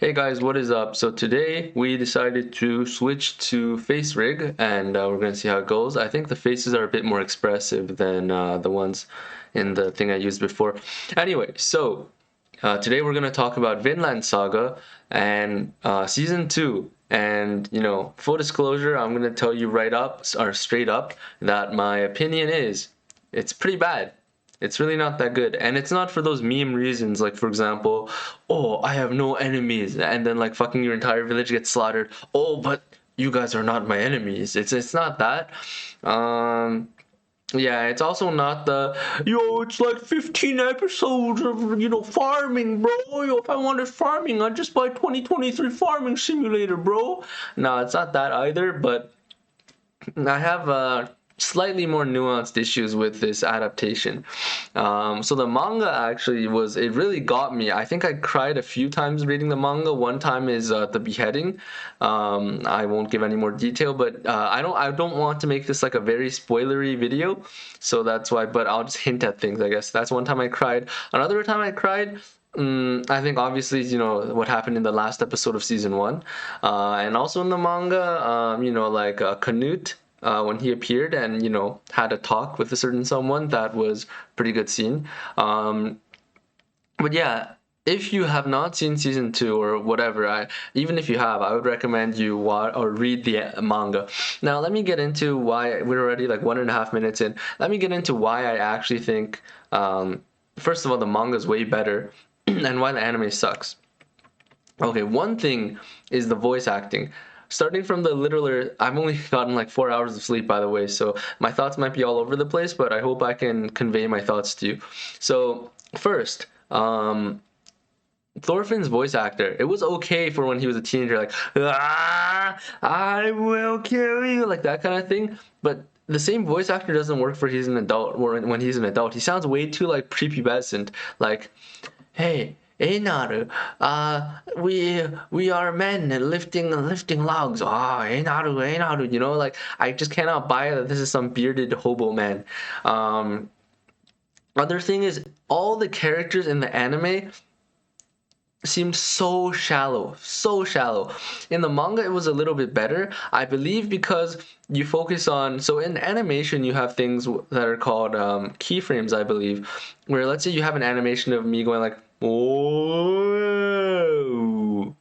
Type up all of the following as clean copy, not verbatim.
Hey guys, what is up? So today we decided to switch to face rig and we're going to see how it goes. I think the faces are a bit more expressive than the ones in the thing I used before. Anyway, so today we're going to talk about Vinland Saga and season 2. And full disclosure, I'm going to tell you right up or straight up that my opinion is it's pretty bad. It's really not that good. And it's not for those meme reasons, like, for example, oh, I have no enemies, and then, like, fucking your entire village gets slaughtered. Oh, but you guys are not my enemies. It's not that. Um, yeah, it's also not the, it's like 15 episodes of, farming, bro. If I wanted farming, I'd just buy 2023 Farming Simulator, bro. No, it's not that either, but I have slightly more nuanced issues with this adaptation. So the manga actually it really got me. I think I cried a few times reading the manga. One time is the beheading. I won't give any more detail, but I don't want to make this like a very spoilery video, so that's why. But I'll just hint at things. I guess that's one time I cried. Another time I cried. I think obviously what happened in the last episode of season 1, and also in the manga, like Canute, when he appeared and had a talk with a certain someone. That was pretty good scene. But yeah, if you have not seen season 2 or whatever, even if you have, I would recommend you watch or read the manga. Now let me get into why. We're already like 1.5 minutes in. Let me get into why I actually think first of all the manga is way better and why the anime sucks. Okay, one thing is the voice acting. Starting from the littler, I've only gotten like 4 hours of sleep, by the way, so my thoughts might be all over the place, but I hope I can convey my thoughts to you. So, first, Thorfinn's voice actor, it was okay for when he was a teenager, like, I will kill you, like that kind of thing, but the same voice actor doesn't work for he's an adult, or when he's an adult. He sounds way too, like, prepubescent, like, hey, Einaru, we are men lifting logs. Einaru, like I just cannot buy that this is some bearded hobo man. Other thing is all the characters in the anime seemed so shallow, so shallow. In the manga, it was a little bit better, I believe, because you focus on. So in animation, you have things that are called keyframes, I believe, where let's say you have an animation of me going like, whoa,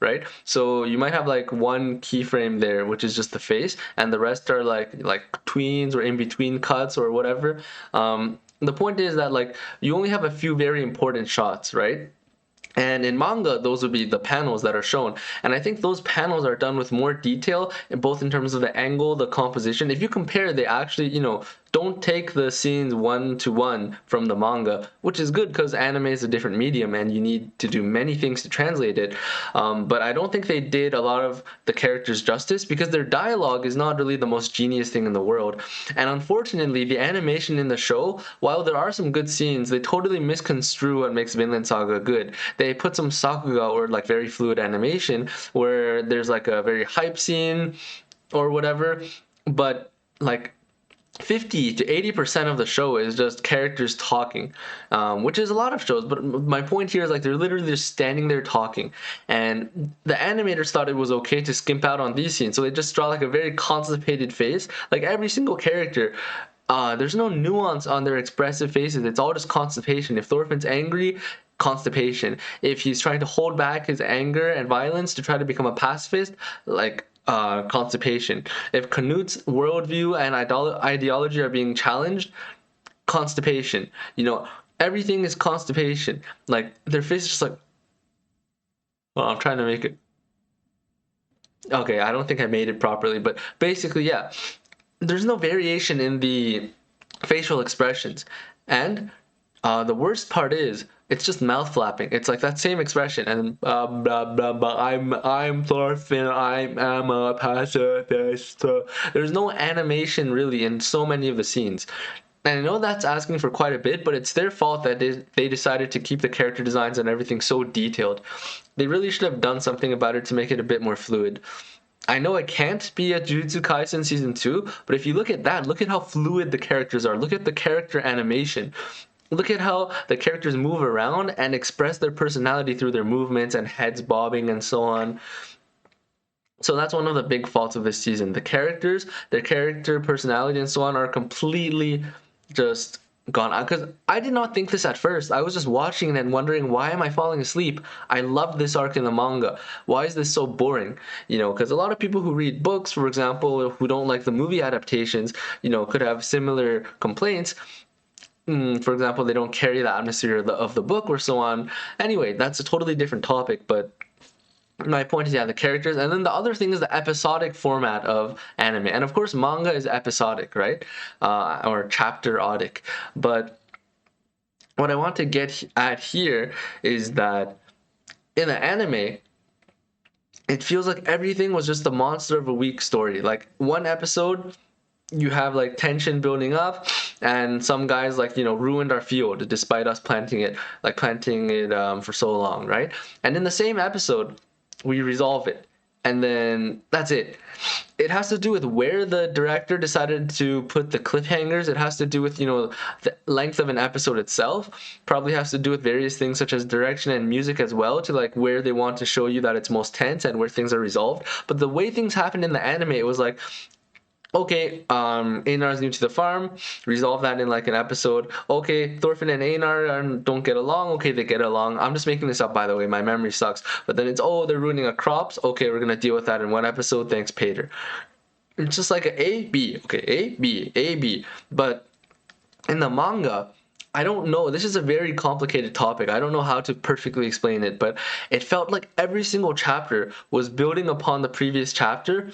right? So you might have like one keyframe there, which is just the face, and the rest are like tweens or in between cuts or whatever. The point is that like you only have a few very important shots, right? And in manga, those would be the panels that are shown. And I think those panels are done with more detail, both in terms of the angle, the composition. If you compare, they actually, don't take the scenes one to one from the manga, which is good because anime is a different medium and you need to do many things to translate it. But I don't think they did a lot of the characters justice because their dialogue is not really the most genius thing in the world. And unfortunately, the animation in the show, while there are some good scenes, they totally misconstrue what makes Vinland Saga good. They put some sakuga or like very fluid animation where there's like a very hype scene or whatever, but like 50 to 80% of the show is just characters talking, which is a lot of shows. But my point here is like they're literally just standing there talking, and the animators thought it was okay to skimp out on these scenes, so they just draw like a very constipated face, like every single character. There's no nuance on their expressive faces. It's all just constipation. If Thorfinn's angry, constipation. If he's trying to hold back his anger and violence to try to become a pacifist, like constipation. If Canute's worldview and ideology are being challenged, constipation. Everything is constipation. Like their face is just like. Well, I'm trying to make it. Okay, I don't think I made it properly, but basically, yeah. There's no variation in the facial expressions, and the worst part is it's just mouth flapping. It's like that same expression, and blah blah blah. I'm Thorfinn. I am a pacifist. There's no animation really in so many of the scenes. And I know that's asking for quite a bit, but it's their fault that they decided to keep the character designs and everything so detailed. They really should have done something about it to make it a bit more fluid. I know it can't be a Jujutsu Kaisen season 2, but if you look at that, look at how fluid the characters are. Look at the character animation. look at how the characters move around and express their personality through their movements and heads bobbing and so on. So that's one of the big faults of this season. The characters, their character personality and so on are completely just gone. Because I did not think this at first. I was just watching it and wondering, why am I falling asleep? I loved this arc in the manga. Why is this so boring? You know, because a lot of people who read books, for example, who don't like the movie adaptations, you know, could have similar complaints. For example, they don't carry the atmosphere of the book or so on. Anyway, that's a totally different topic, but my point is, yeah, the characters. And then the other thing is the episodic format of anime. And of course, manga is episodic, right? Or chapter-odic. But what I want to get at here is that in the anime, it feels like everything was just the monster of a week story. Like one episode, you have like tension building up, and some guys like, you know, ruined our field despite us planting it for so long, right? And in the same episode, we resolve it, and then that's it. It has to do with where the director decided to put the cliffhangers. It has to do with, you know, the length of an episode itself. Probably has to do with various things such as direction and music as well, to like where they want to show you that it's most tense and where things are resolved. But the way things happened in the anime, it was like, okay, Einar's new to the farm. Resolve that in like an episode. Okay, Thorfinn and Einar don't get along. Okay, they get along. I'm just making this up, by the way. My memory sucks. But then it's, oh, they're ruining our crops. Okay, we're gonna deal with that in one episode. Thanks, Pater. It's just like A, B. Okay, A, B, A, B. But in the manga, I don't know. This is a very complicated topic. I don't know how to perfectly explain it, but it felt like every single chapter was building upon the previous chapter,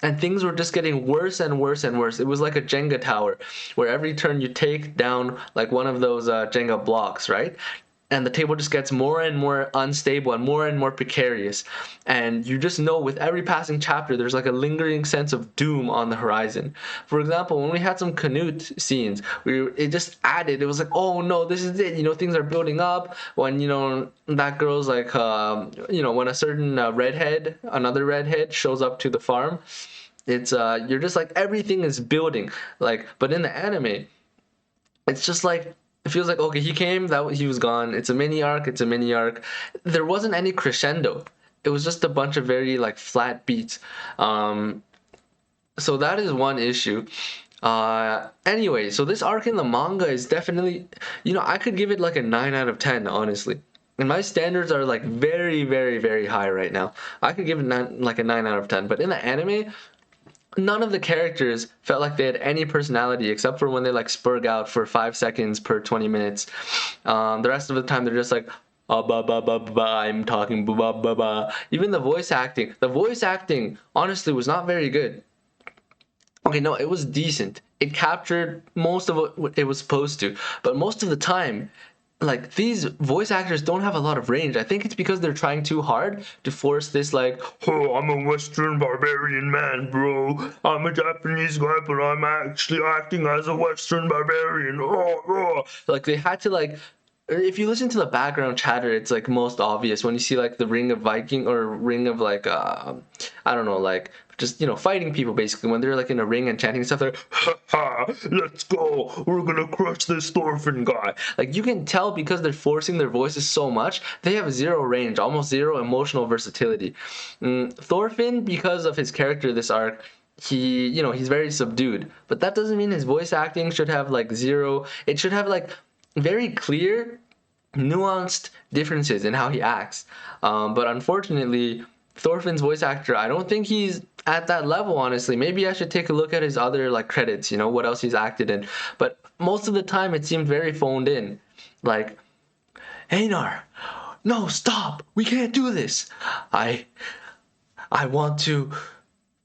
and things were just getting worse and worse and worse. It was like a Jenga tower, where every turn you take down like one of those Jenga blocks, right? And the table just gets more and more unstable and more precarious. And you just know with every passing chapter, there's like a lingering sense of doom on the horizon. For example, when we had some Canute scenes, it just added. It was like, oh no, this is it. You know, things are building up. When, you know, that girl's like, you know, when a certain another redhead shows up to the farm, it's you're just like, everything is building. Like, but in the anime, it's just like, it feels like, okay, he came, he was gone. It's a mini arc. There wasn't any crescendo. It was just a bunch of very like flat beats. So that is one issue. Anyway, so this arc in the manga is definitely, you know, I could give it like a 9 out of 10, honestly. And my standards are like very, very, very high right now. I could give it like a 9 out of 10. But in the anime, none of the characters felt like they had any personality, except for when they like spurg out for 5 seconds per 20 minutes. The rest of the time they're just like, ba ba ba ba, I'm talking ba ba ba ba. Even the voice acting honestly was not very good. Okay, no, it was decent. It captured most of what it was supposed to, but most of the time, like, these voice actors don't have a lot of range. I think it's because they're trying too hard to force this, like, oh, I'm a Western barbarian man, bro. I'm a Japanese guy, but I'm actually acting as a Western barbarian. Oh, oh. Like, they had to, like, if you listen to the background chatter, it's like most obvious when you see like the ring of Viking or ring of like I don't know, like just, you know, fighting people basically, when they're like in a ring and chanting stuff like, ha ha, let's go, we're gonna crush this Thorfinn guy. Like, you can tell because they're forcing their voices so much, they have zero range, almost zero emotional versatility. Thorfinn, because of his character this arc, he, you know, he's very subdued, but that doesn't mean his voice acting should have like zero. It should have like very clear, nuanced differences in how he acts. But unfortunately, Thorfinn's voice actor, I don't think he's at that level, honestly. Maybe I should take a look at his other like credits, you know, what else he's acted in. But most of the time it seemed very phoned in. Like, Einar, no, stop. We can't do this. I want to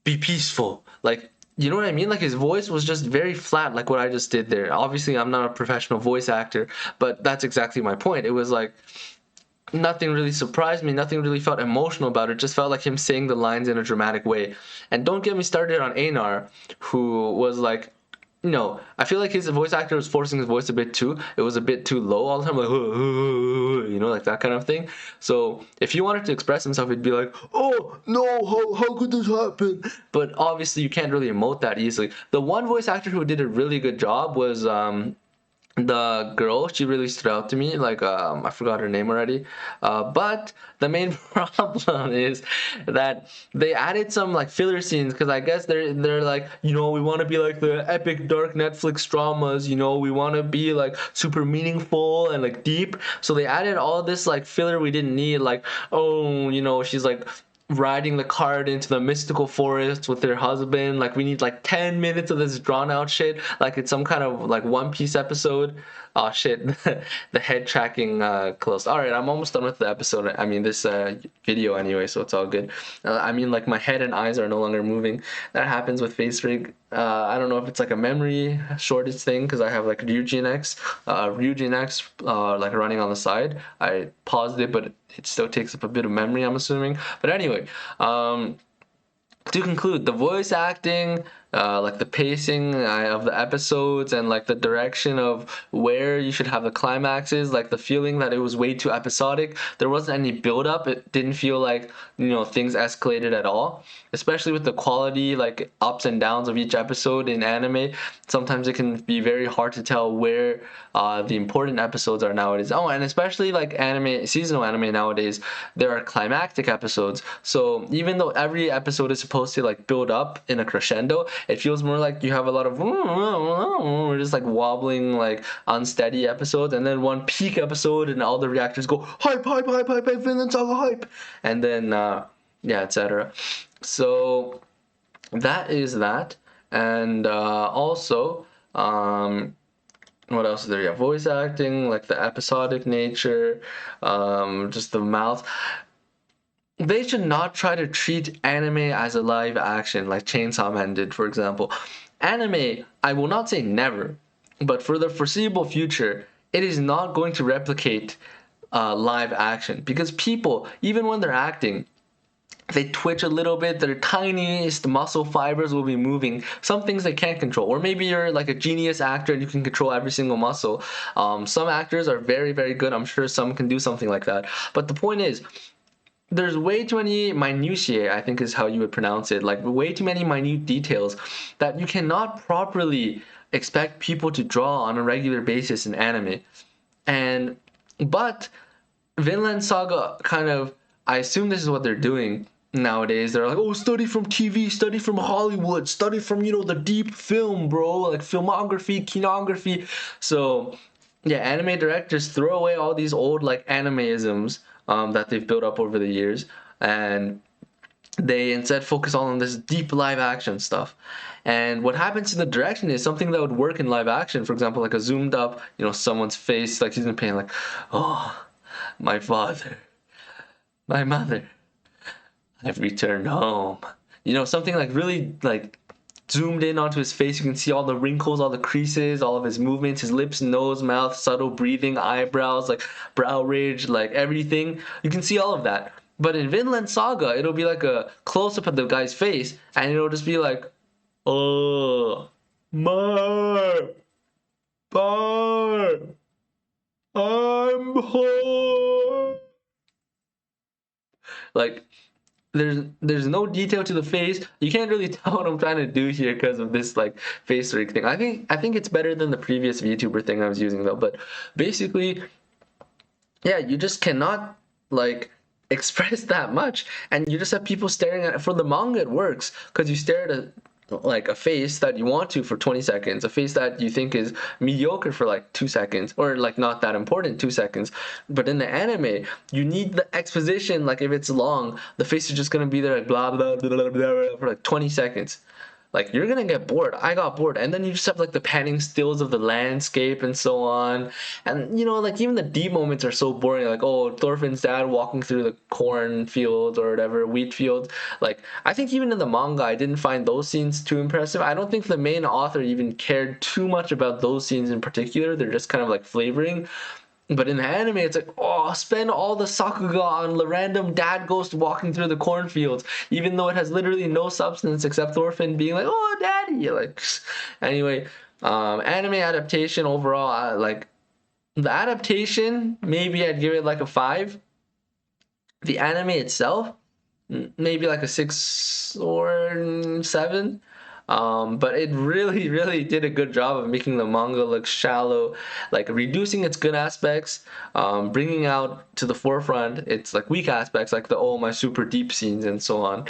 be peaceful. Like, you know what I mean? Like, his voice was just very flat, like what I just did there. Obviously, I'm not a professional voice actor, but that's exactly my point. It was like, nothing really surprised me. Nothing really felt emotional about it. Just felt like him saying the lines in a dramatic way. And don't get me started on Einar, who was like, you know, I feel like his voice actor was forcing his voice a bit too. It was a bit too low all the time, like, you know, like that kind of thing. So if he wanted to express himself, he'd be like, oh, no, how could this happen? But obviously you can't really emote that easily. The one voice actor who did a really good job was the girl, she really stood out to me. Like, I forgot her name already. But the main problem is that they added some like filler scenes, because I guess they're like, we want to be like the epic dark Netflix dramas. We want to be like super meaningful and like deep. So they added all this like filler we didn't need. Like, oh, she's like riding the cart into the mystical forest with her husband. Like, we need like 10 minutes of this drawn out shit, like it's some kind of like One Piece episode. Oh shit. The head tracking closed. All right, I'm almost done with the episode. I mean, this video anyway, so it's all good. I mean, like, my head and eyes are no longer moving. That happens with face rig. I don't know if it's like a memory shortage thing, because I have like Ryujin X, like running on the side. I paused it, but it still takes up a bit of memory, I'm assuming. But anyway, to conclude, the voice acting, like the pacing of the episodes, and like the direction of where you should have the climaxes, like the feeling that it was way too episodic. There wasn't any build up. It didn't feel like, things escalated at all, especially with the quality, like ups and downs of each episode in anime. Sometimes it can be very hard to tell where the important episodes are nowadays. Oh, and especially like seasonal anime nowadays, there are climactic episodes. So even though every episode is supposed to like build up in a crescendo, it feels more like you have a lot of just like wobbling, like unsteady episodes, and then one peak episode and all the reactors go hype, hype, hype, hype, hype, Vinland Saga hype, and then yeah, etc. So that is that. And also, what else is there? Yeah, voice acting, like the episodic nature, just the mouth. They should not try to treat anime as a live action like Chainsaw Man did, for example. Anime, I will not say never, but for the foreseeable future, it is not going to replicate live action, because people, even when they're acting, they twitch a little bit, their tiniest muscle fibers will be moving. Some things they can't control. Or maybe you're like a genius actor and you can control every single muscle. Some actors are very, very good. I'm sure some can do something like that. But the point is, there's way too many minutiae, I think is how you would pronounce it, like way too many minute details that you cannot properly expect people to draw on a regular basis in anime. But Vinland Saga kind of, I assume this is what they're doing nowadays. They're like, oh, study from TV, study from Hollywood, study from, the deep film, bro, like filmography, kinography. So yeah, anime directors throw away all these old like animeisms that they've built up over the years, and they instead focus all on this deep live action stuff. And what happens in the direction is something that would work in live action. For example, like a zoomed up, someone's face, like he's in pain, like, oh, my father, my mother, I've returned home. Something like really like zoomed in onto his face. You can see all the wrinkles, all the creases, all of his movements, his lips, nose, mouth, subtle breathing, eyebrows, like brow ridge, like everything. You can see all of that. But in Vinland Saga, it'll be like a close up of the guy's face, and it'll just be like, oh, my, bar, I'm home. Like, there's no detail to the face. You can't really tell what I'm trying to do here because of this like face rig thing. I think it's better than the previous VTuber thing I was using though. But basically, yeah, you just cannot like express that much, and you just have people staring at it. For the manga, it works because you stare at like a face that you want to for 20 seconds, a face that you think is mediocre for like 2 seconds, or like not that important, 2 seconds. But in the anime, you need the exposition. Like if it's long, the face is just gonna be there like blah blah blah blah, blah for like 20 seconds. Like you're gonna get bored. I got bored, and then you just have like the panning stills of the landscape and so on. And like even the deep moments are so boring. Like, oh, Thorfinn's dad walking through the corn fields or whatever, wheat fields. Like I think even in the manga, I didn't find those scenes too impressive. I don't think the main author even cared too much about those scenes in particular. They're just kind of like flavoring. But in the anime, it's like, oh, spend all the sakuga on the random dad ghost walking through the cornfields, even though it has literally no substance except Thorfinn being like, oh, daddy. Like, anyway, anime adaptation overall, like the adaptation, maybe I'd give it like a 5. The anime itself, maybe like a 6 or 7. But it really, really did a good job of making the manga look shallow, like reducing its good aspects, bringing out to the forefront its like weak aspects, like the oh my super deep scenes and so on,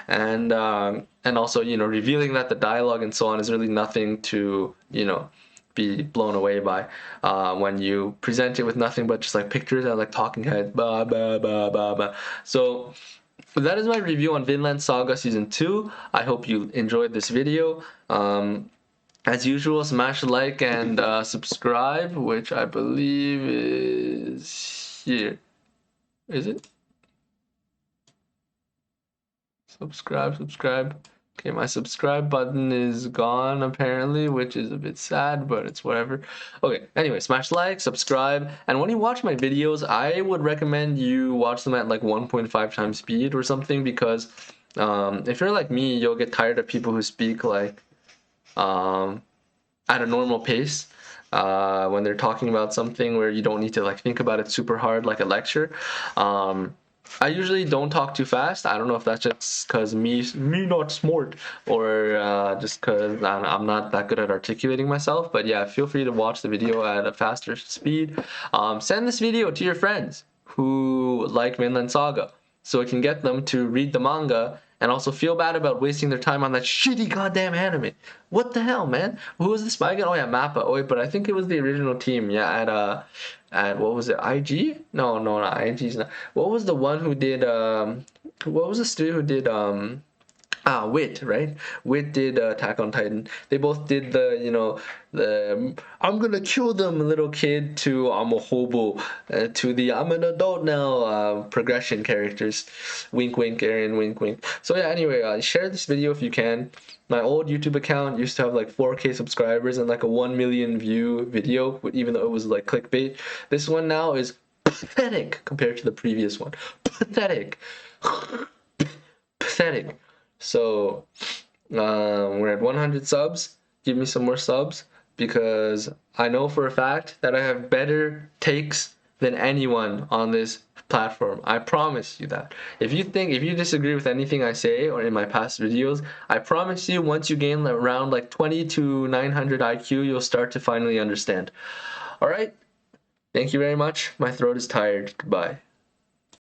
and also revealing that the dialogue and so on is really nothing to be blown away by when you present it with nothing but just like pictures and like talking heads, blah blah blah blah blah. So that is my review on Vinland Saga Season 2. I hope you enjoyed this video. As usual, smash like and subscribe, which I believe is here. Is it? Subscribe. Okay, my subscribe button is gone apparently, which is a bit sad, but it's whatever. Okay, anyway, smash like, subscribe, and when you watch my videos, I would recommend you watch them at like 1.5 times speed or something, because if you're like me, you'll get tired of people who speak like at a normal pace when they're talking about something where you don't need to like think about it super hard like a lecture. I usually don't talk too fast. I don't know if that's just because me not smart, or just because I'm not that good at articulating myself. But yeah, feel free to watch the video at a faster speed. Send this video to your friends who like Vinland Saga, so it can get them to read the manga and also feel bad about wasting their time on that shitty goddamn anime. What the hell, man? Who was the spy again? Oh yeah, Mappa. Oh wait, but I think it was the original team. Yeah, at what was it? IG? No, not IG's not. What was the one who did what was the studio who did Wit, right? Wit did Attack on Titan. They both did the I'm gonna kill them little kid to I'm a hobo to the I'm an adult now progression characters. Wink wink, Aaron, wink wink. So yeah, anyway, share this video if you can. My old YouTube account used to have like 4K subscribers and like a 1 million view video, even though it was like clickbait. This one now is pathetic compared to the previous one. Pathetic. Pathetic. So we're at 100 subs. Give me some more subs, because I know for a fact that I have better takes than anyone on this platform. I promise you that. If you disagree with anything I say or in my past videos, I promise you once you gain around like 20 to 900 IQ, you'll start to finally understand. All right. Thank you very much. My throat is tired. Goodbye.